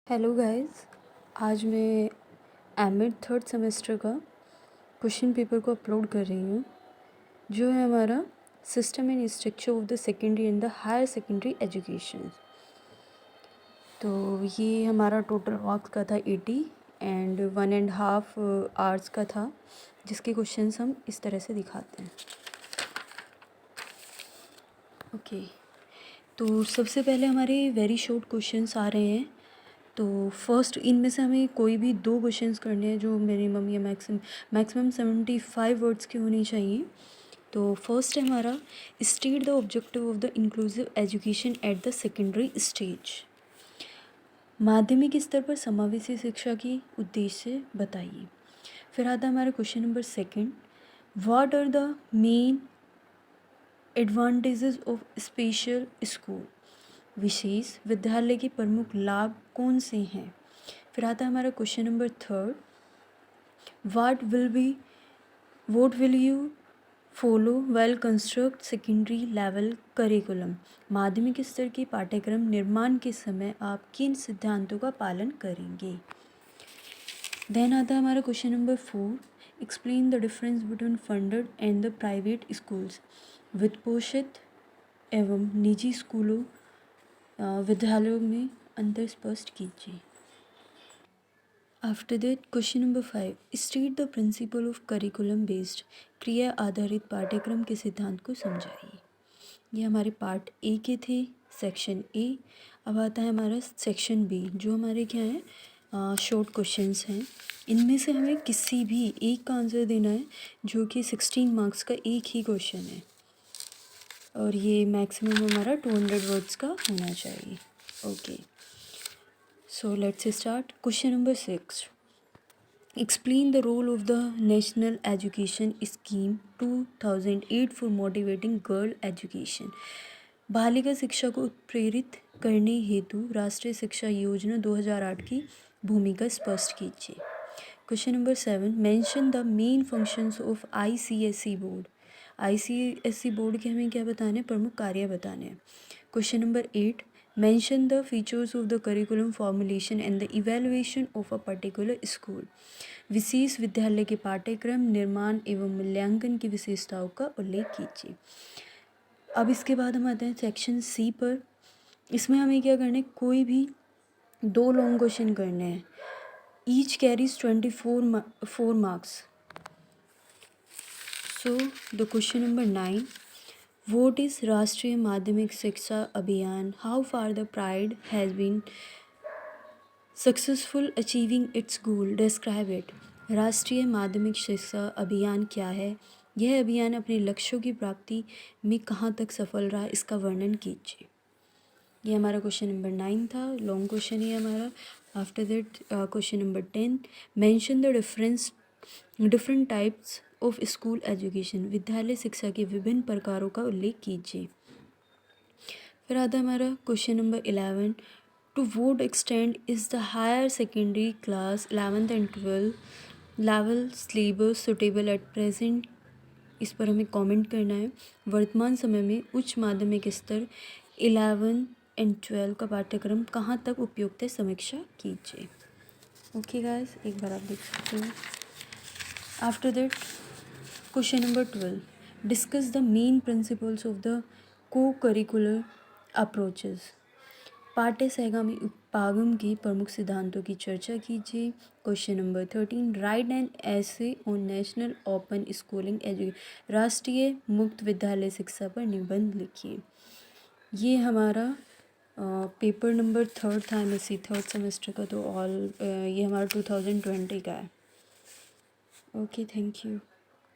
Hello guys, आज मैं M Ed third semester का क्वेश्चन पेपर को अपलोड कर रही हूँ, जो है हमारा system and structure of the secondary and the higher secondary education. तो ये हमारा टोटल मार्क्स का था 80 एंड 1.5 आवर्स का था, जिसके क्वेश्चंस हम इस तरह से दिखाते हैं। ओके, तो सबसे पहले हमारे वेरी शॉर्ट क्वेश्चंस आ रहे हैं। तो फर्स्ट इनमें से हमें कोई भी 2 क्वेश्चंस करने हैं जो मिनिमम या मैक्सिमम 75 वर्ड्स के होने चाहिए। तो फर्स्ट है हमारा, state the objective of the inclusive education at the secondary stage. माध्यमिक स्तर पर समावेशी शिक्षा की उद्देश्य बताइए। फिर आता है हमारा question number second, what are the main advantages of special school. विशेष विद्यालय के प्रमुख लाभ कौन से हैं। फिर आता है हमारा question number third, what will you follow well construct secondary level curriculum. माध्यमिक स्तर के पाठ्यक्रम निर्माण के समय आप किन सिद्धांतों का पालन करेंगे। देन आता है हमारा question number 4, explain the difference between funded and the private schools. वित्त पोषित एवं निजी स्कूलों विद्यालयों में अंतर स्पष्ट कीजिए। After that question number 5, state the principle of curriculum based. क्रिया आधारित पाठ्यक्रम के सिद्धांत को समझाइए। ये हमारे पार्ट ए के थे, सेक्शन ए। अब आता है हमारा सेक्शन बी, जो हमारे क्या है, शॉर्ट क्वेश्चंस हैं। इनमें से हमें किसी भी एक का आंसर देना है, जो कि 16 मार्क्स का एक ही क्वेश्चन है, और ये मैक्सिमम हमारा 200 वर्ड्स का होना चाहिए। Okay, so let's start. Question number 6, explain the role of the national education scheme 2008 for motivating girl education. बालिका शिक्षा को उत्प्रेरित करने हेतु राष्ट्रीय शिक्षा योजना 2008 की भूमिका स्पष्ट कीजिए। Question number 7, mention the main functions of ICSE board. ICSE board के हमें क्या बताने हैं, प्रमुख कार्य बताने हैं। Question number 8, mention the features of the curriculum formulation and the evaluation of a particular school. विशेष विद्यालय के पाठ्यक्रम निर्माण एवं मूल्यांकन की विशेषताओं का उल्लेख कीजिए। अब इसके बाद हम आते हैं सेक्शन सी पर। इसमें हमें क्या करना है, कोई भी 2 लॉन्ग क्वेश्चन करने हैं। Each carries 24 marks. So the question number 9, what is Rashtriya Madhyamik Shiksha Abhiyan, how far the pride has been successful achieving its goal, describe it. Rashtriya Madhyamik Shiksha अभियान क्या है, यह अभियान अपने लक्ष्यों की प्राप्ति में कहाँ तक सफल रहा, इसका वर्णन कीजिए। ये हमारा क्वेश्चन नंबर 9 था, लॉन्ग क्वेश्चन ही हमारा। After that question number 10, mention the different types of school education. विद्यालय शिक्षा के विभिन्न प्रकारों का उल्लेख कीजिए। फिर आता है हमारा question number 11, to what extent is the higher secondary class 11th and 12th level syllabus suitable at present. इस पर हमें कमेंट करना है। वर्तमान समय में उच्च माध्यमिक स्तर 11 एंड 12 का पाठ्यक्रम कहाँ तक उपयुक्त है, समीक्षा कीजिए। ओके गाइस, एक बार आप देख सकते हो। After that question number 12, discuss the main principles of the को करिकुलर अप्रोचेस। पाठ्य सहगामी उपागम के प्रमुख सिद्धांतों की चर्चा कीजिए। क्वेश्चन नंबर 13, राइट एन ऐसे on national open schooling education. राष्ट्रीय मुक्त विद्यालय शिक्षा पर निबंध लिखिए। ये हमारा पेपर नंबर 3 था MSc थर्ड सेमेस्टर का, तो ये हमारा 2020 का है। Okay, thank you.